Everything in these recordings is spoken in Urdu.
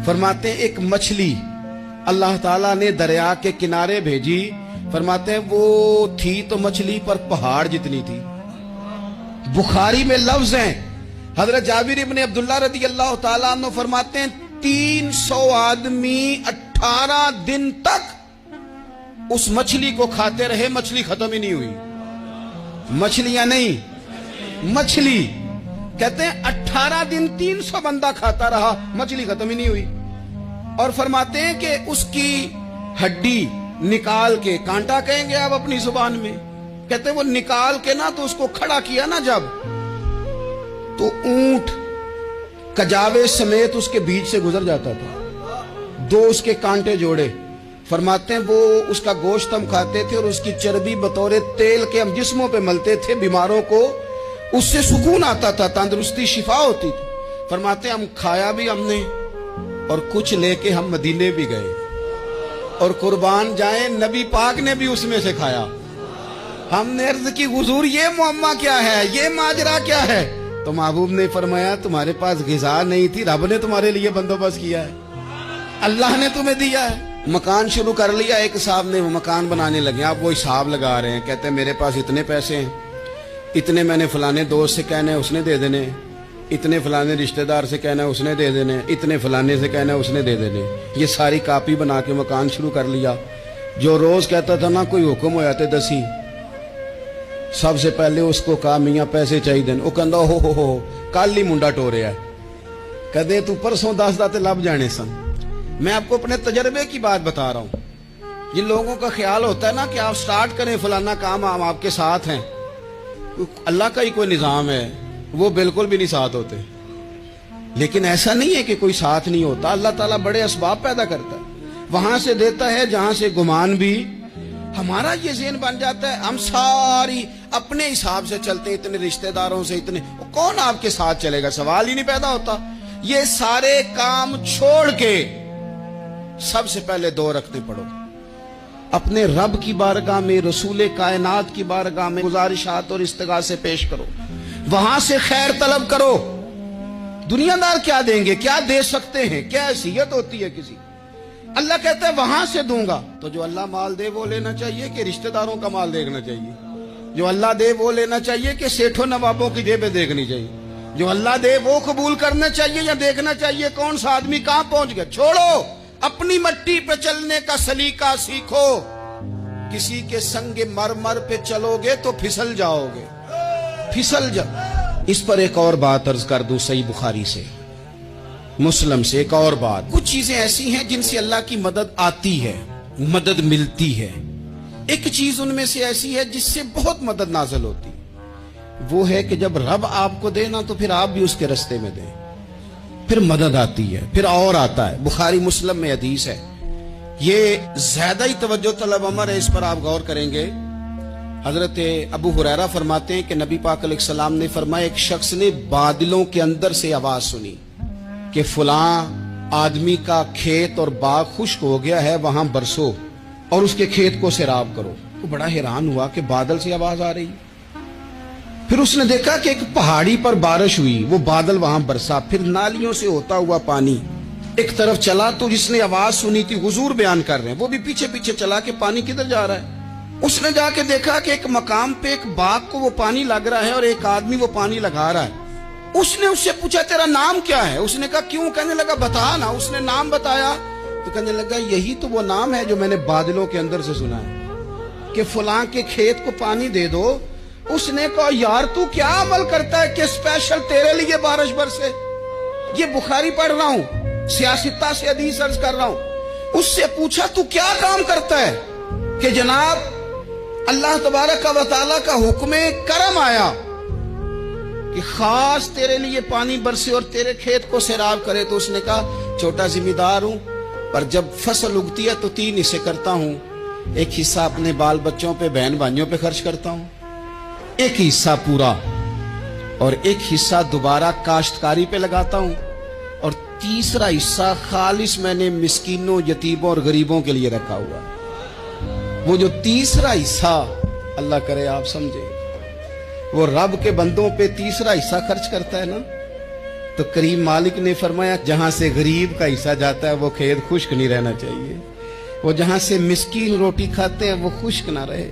فرماتے ہیں ایک مچھلی اللہ تعالیٰ نے دریا کے کنارے بھیجی. فرماتے ہیں وہ تھی تو مچھلی پر پہاڑ جتنی تھی. بخاری میں لفظ ہیں, حضرت جابر ابن عبداللہ رضی اللہ تعالیٰ عنہ فرماتے ہیں 300 آدمی 18 دن تک اس مچھلی کو کھاتے رہے, مچھلی ختم ہی نہیں ہوئی. مچھلیاں نہیں, مچھلی. کہتے ہیں 18 دن 300 بندہ کھاتا رہا, مچھلی ختم ہی نہیں ہوئی. اور فرماتے ہیں کہ اس کی ہڈی نکال کے, کانٹا کہیں گے آپ اپنی زبان میں, کہتے ہیں وہ نکال کے نا تو اس کو کھڑا کیا نا جب, تو اونٹ کجاوے سمیت اس کے بیچ سے گزر جاتا تھا. 2 اس کے کانٹے جوڑے. فرماتے ہیں وہ اس کا گوشت ہم کھاتے تھے اور اس کی چربی بطور تیل کے ہم جسموں پہ ملتے تھے, بیماروں کو اس سے سکون آتا تھا, تندرستی شفا ہوتی تھی. فرماتے ہیں ہم کھایا بھی ہم نے, اور کچھ لے کے ہم مدینے بھی گئے, اور قربان جائیں نبی پاک نے بھی اس میں سے کھایا. ہم نے عرض کی حضور یہ معمہ کیا ہے, یہ ماجرا کیا ہے؟ تو محبوب نے فرمایا تمہارے پاس غذا نہیں تھی, رب نے تمہارے لیے بندوبست کیا ہے, اللہ نے تمہیں دیا ہے. مکان شروع کر لیا, ایک صاحب نے وہ مکان بنانے لگے. آپ وہ حساب لگا رہے ہیں, کہتے ہیں میرے پاس اتنے پیسے ہیں, اتنے میں نے فلانے دوست سے کہنا ہے اس نے دے دینے, اتنے فلانے رشتہ دار سے کہنا ہے اس نے دے دینے, اتنے فلانے سے کہنا ہے اس نے دے دینے. یہ ساری کاپی بنا کے مکان شروع کر لیا. جو روز کہتا تھا نا کوئی حکم ہو جاتے 10 ہی, سب سے پہلے اس کو کہا میاں پیسے چاہیے. وہ کہندا ہو کل ہی منڈا ٹوریا ہے, کہتے تو پرسوں 10 داتے لب جانے سن. میں آپ کو اپنے تجربے کی بات بتا رہا ہوں. جن لوگوں کا خیال ہوتا ہے نا کہ آپ سٹارٹ کریں فلانا کام, ہم آپ کے ساتھ ہیں, اللہ کا ہی کوئی نظام ہے, وہ بالکل بھی نہیں ساتھ ہوتے. لیکن ایسا نہیں ہے کہ کوئی ساتھ نہیں ہوتا. اللہ تعالیٰ بڑے اسباب پیدا کرتا ہے, وہاں سے دیتا ہے جہاں سے گمان بھی. ہمارا یہ ذہن بن جاتا ہے ہم ساری اپنے حساب سے چلتے ہیں, اتنے رشتہ داروں سے, اتنے کون آپ کے ساتھ چلے گا, سوال ہی نہیں پیدا ہوتا. یہ سارے کام چھوڑ کے سب سے پہلے 2 رکعتیں پڑھو, اپنے رب کی بارگاہ میں, رسول کائنات کی بارگاہ میں گزارشات اور استغاثے پیش کرو, وہاں سے خیر طلب کرو. دنیا دار کیا دیں گے, کیا دے سکتے ہیں, کیا حیثیت ہوتی ہے کسی. اللہ کہتا ہے وہاں سے دوں گا. تو جو اللہ مال دے وہ لینا چاہیے کہ رشتہ داروں کا مال دیکھنا چاہیے؟ جو اللہ دے وہ لینا چاہیے کہ سیٹھوں نوابوں کی جیبیں دیکھنی چاہیے؟ جو اللہ دے وہ قبول کرنا چاہیے یا دیکھنا چاہیے کون سا آدمی کہاں پہنچ گیا؟ چھوڑو, اپنی مٹی پہ چلنے کا سلیقہ سیکھو. کسی کے سنگ مرمر پہ چلو گے تو پھسل جاؤ گے, پھسل جاؤ. اس پر ایک اور بات عرض کر دوں, صحیح بخاری سے, مسلم سے ایک اور بات. کچھ چیزیں ایسی ہیں جن سے اللہ کی مدد آتی ہے, مدد ملتی ہے. ایک چیز ان میں سے ایسی ہے جس سے بہت مدد نازل ہوتی, وہ ہے کہ جب رب آپ کو دے نا تو پھر آپ بھی اس کے رستے میں دیں, پھر مدد آتی ہے, پھر اور آتا ہے. بخاری مسلم میں حدیث ہے, یہ زیادہ ہی توجہ طلب امر ہے, اس پر آپ غور کریں گے. حضرت ابو ہریرہ فرماتے ہیں کہ نبی پاک علیہ السلام نے فرمایا ایک شخص نے بادلوں کے اندر سے آواز سنی کہ فلاں آدمی کا کھیت اور باغ خشک ہو گیا ہے, وہاں برسو اور اس کے کھیت کو سیراب کرو. وہ بڑا حیران ہوا کہ بادل سے آواز آ رہی. پھر اس نے دیکھا کہ ایک پہاڑی پر بارش ہوئی, وہ بادل وہاں برسا, پھر نالیوں سے ہوتا ہوا پانی ایک طرف چلا. تو جس نے آواز سنی تھی, حضور بیان کر رہے ہیں, وہ بھی پیچھے پیچھے چلا کہ پانی کدھر جا رہا ہے. اس نے جا کے دیکھا کہ ایک مقام پہ ایک باغ کو وہ پانی لگ رہا ہے اور ایک آدمی وہ پانی لگا رہا ہے. اس نے اس سے پوچھا تیرا نام کیا ہے؟ اس نے کہا کیوں؟ کہنے لگا بتا نا. اس نے نام بتایا تو کہنے لگا یہی تو وہ نام ہے جو میں نے بادلوں کے اندر سے سنا ہے کہ فلاں کے کھیت کو پانی دے دو. اس نے کہا یار تو کیا عمل کرتا ہے کہ اسپیشل تیرے لیے بارش برسے. یہ بخاری پڑھ رہا ہوں, سیاستہ سے حدیث عرض کر رہا ہوں. اس سے پوچھا تو کیا کام کرتا ہے کہ جناب اللہ تبارک و تعالیٰ کا حکم کرم آیا کہ خاص تیرے لیے پانی برسے اور تیرے کھیت کو سیراب کرے. تو اس نے کہا چھوٹا ذمہ دار ہوں, پر جب فصل اگتی ہے تو 3 حصے کرتا ہوں. ایک حصہ اپنے بال بچوں پہ, بہن بھائیوں پہ خرچ کرتا ہوں, ایک حصہ پورا, اور ایک حصہ دوبارہ کاشتکاری پہ لگاتا ہوں, اور تیسرا حصہ خالص میں نے مسکینوں, یتیموں اور غریبوں کے لیے رکھا ہوا. وہ جو تیسرا حصہ, اللہ کرے آپ سمجھے, وہ رب کے بندوں پہ تیسرا حصہ خرچ کرتا ہے نا, تو کریم مالک نے فرمایا جہاں سے غریب کا حصہ جاتا ہے وہ کھیت خشک نہیں رہنا چاہیے، وہ جہاں سے مسکین روٹی کھاتے ہیں وہ خشک نہ رہے،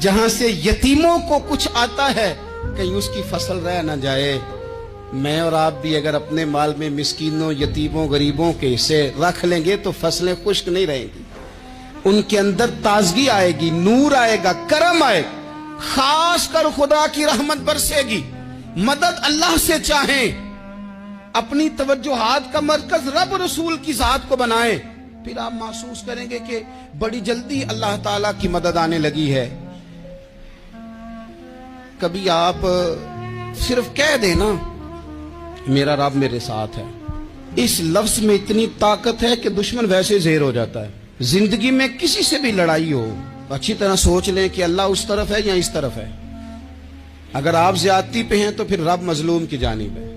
جہاں سے یتیموں کو کچھ آتا ہے کہیں اس کی فصل رہ نہ جائے۔ میں اور آپ بھی اگر اپنے مال میں مسکینوں، یتیموں، غریبوں کے حصے رکھ لیں گے تو فصلیں خشک نہیں رہیں گی، ان کے اندر تازگی آئے گی، نور آئے گا، کرم آئے گا، خاص کر خدا کی رحمت برسے گی۔ مدد اللہ سے چاہیں، اپنی توجہات کا مرکز رب رسول کی ذات کو بنائیں، پھر آپ محسوس کریں گے کہ بڑی جلدی اللہ تعالیٰ کی مدد آنے لگی ہے۔ کبھی آپ صرف کہہ دینا میرا رب میرے ساتھ ہے، اس لفظ میں اتنی طاقت ہے کہ دشمن ویسے زہر ہو جاتا ہے۔ زندگی میں کسی سے بھی لڑائی ہو اچھی طرح سوچ لیں کہ اللہ اس طرف ہے یا اس طرف ہے۔ اگر آپ زیادتی پہ ہیں تو پھر رب مظلوم کی جانب ہے۔